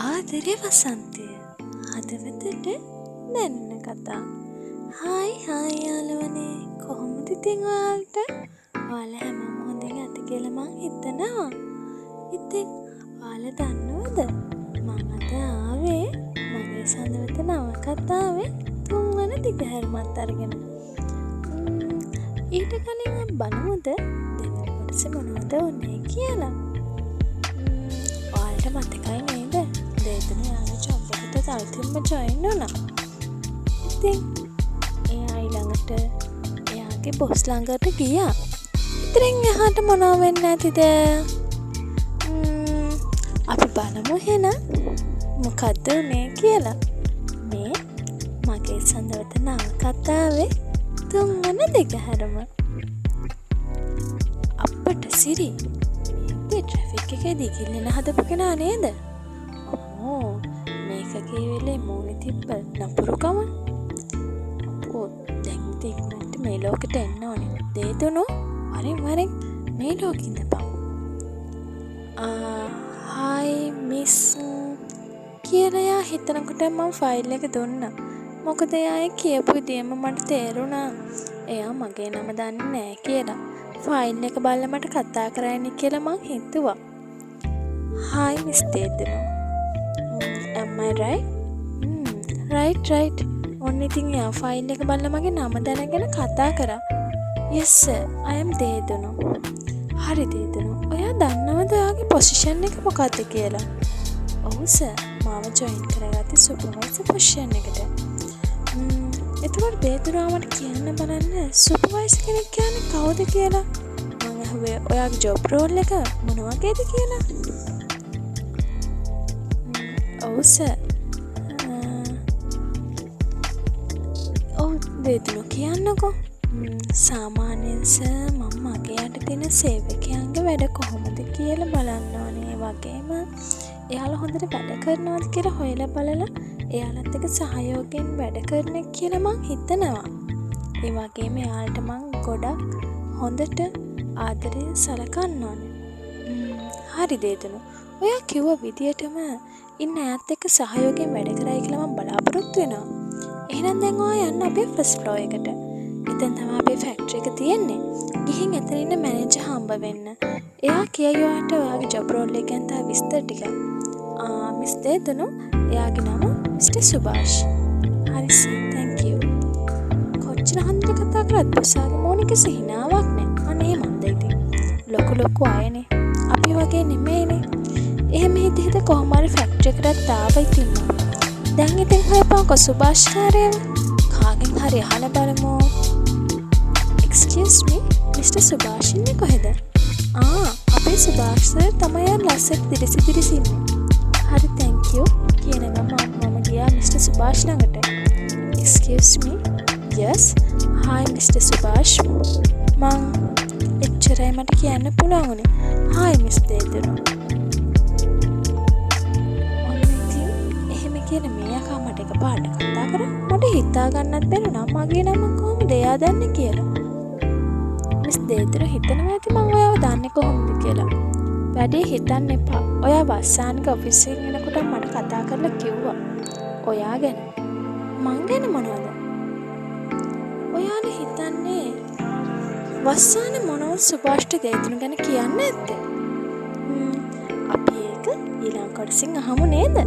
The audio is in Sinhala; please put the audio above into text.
ආදරේ වසන්තය හදවතට දැනෙන කතා. හායි යාළුවනේ, කොහොමද ඉතින් ඔයාලට? ඔයාලා හැමෝම හොඳින් ඇති කියලා මං හිතනවා. ඉතින් ඔයාලා දන්නවද මං අද ආවේ මගේ සඳවත නවකතාවේ 3 වන දිගහැරමත් අරගෙන. ඊට කලින් අපි බලමුද දෙවන කොටස මොනවද වුනේ කියලා. ඔයාලට මතකයි නේද? දෙතුන යාළුවා ජොබ් එකට අලුතින්ම ජොයින් වුණා. ඉතින් එයා ඊළඟට එයාගේ බොස් ළඟට ගියා. ඉතින් එහාට මොනව වෙන්න ඇතිද? අපි බලමු එහෙනම් මොකද්ද උනේ කියලා. මේ මගේ සඳවත නවකතාවේ 3 වන දිගහැරම. අපට සිරි මේ ට්‍රැෆික් එකේ දිගිල්ලෙන හදපු කෙනා නේද? ඕ මේකගේ වෙලේ මූණේ තිබ්බ නපුරුකම. අපෝ දැන් ඉක්මනට මේ ලෝකෙට එන්න ඕනේ. දෙතුණු වරින් මේ ලෝකෙ ඉඳපන්. හායි මිස් කියලා යා හිතනකොට මම ෆයිල් එක දුන්නා. මොකද එයා කියපු විදියම මට තේරුණා එයා මගේ නම දන්නේ නැහැ කියලා. ෆයිල් එක බලලා මට කතා කරන්න කියලා මං හිතුවා. හායි මිස් දෙතුණු. am I right? right. ඔන්න ඉතින් එයා ෆයිල් එක බලලා මගේ නම දැනගෙන කතා කරා. yes sir, I am දෙතුණු. හරි දෙතුණු. ඔයා දන්නවද ඔයාගේ පොසිෂන් එක මොකක්ද කියලා? ඔව් සර්, මාව ජොයින් කරගත්තේ සුපර්වයිසර් පොසිෂන් එකට. එතකොට දෙතුණා මට කියන්න බලන්න සුපර්වයිසර් කෙනෙක් කියන්නේ කවුද කියලා. මම අහුවේ ඔයාගේ ජොබ් රෝල් එක මොන වගේද කියලා. ඔව් සර්. ඔව් දෙතුණා කියන්නකෝ. සාමාන්‍යයෙන් සර් මම මගේ යටතේ සේවකයන්ගේ වැඩ කොහොමද කියලා බලන්න ඕනේ. වගේම එයාලා හොඳට වැඩ කරනවද කියලා හොයලා බලලා එයාලත් එක්ක සහයෝගයෙන් වැඩ කරන කියලා මං හිතනවා. ඒ වගේම එයාලට මං ගොඩක් හොඳට ආදරයෙන් සලකන්න ඕනේ. හරි දෙතුණු. ඔයා කිව්ව විදියටම ඉන්න අයත් එක්ක සහයෝගයෙන් වැඩ කරයි කියලා මං බලාපොරොත්තු වෙනවා. එහෙනම් දැන් ඔයා යන්න අපේ ෆස්ට් ෆ්ලෝර් එකට. එතෙන් තමයි අපේ ෆැක්ටරි එක තියෙන්නේ. ගිහින් එතන ඉන්න මැනේජර් හම්බ වෙන්න. එයා කියයි ඔයාට ඔයාගේ ජොබ් රෝල් එක ගැන තව විස්තර ටික. මිස් දෙතුණු, එයාගේ නම මිස්ටර් සුභාෂ්. හරි සර්, thank you. කොච්චර හන්දට කතා කරත් බොසාගේ මෝනික සිහිනාවක් නෑ. අනේ මන්ද ඉතින් ලොකු අයනේ. අපි වගේ නෙමෙයිනේ. එහෙම හිත කොහොම හරි ෆැක්ටරි එකකට ආවා ඉතින්. දැන් ඉතින් හොයපන්කො සුභාෂ් කාර්යව. කාගෙන් හරි අහලා බලමු. excuse me, මිස්ටර් සුභාෂ් ඉන්නේ කොහෙද? අපේ සුභාෂ් සර් තමයි ලස්සට දිරිසි ඉන්නේ. හරි, thank you කියන ගමන් මම ගියා මිස්ටර් සුභාෂ් ළඟට. excuse me, yes, hi mister සුභාෂ්. මං එච්චරයි මට කියන්න පුළුවන් උනේ. hi මිස් දෙතුණු. ඔන්න ඉතින් එහෙම කියන මේ අකා මට එකපාරට කතා කරා. මට හිතා ගන්නත් බැරුණා මගේ නම කොහොමද එයා දන්නේ කියලා. මිස් දෙතුණු හිතනවා ඇති මං ඔයාව දන්නේ කොහොමද කියලා. වැඩේ හිතන්න එපා. ඔයා වස්සානික ඔෆිස් එකෙන් එනකොට මට කතා කරලා කිව්වා ඔයා ගැන. මං ගැන මොනවද? ඔයාලා හිතන්නේ වස්සාන මොනවද සුභාෂ්ට දෙතුණු ගැන කියන්නේ නැත්තේ? අපි ඒක ඊළඟ කොටසින් අහමු නේද?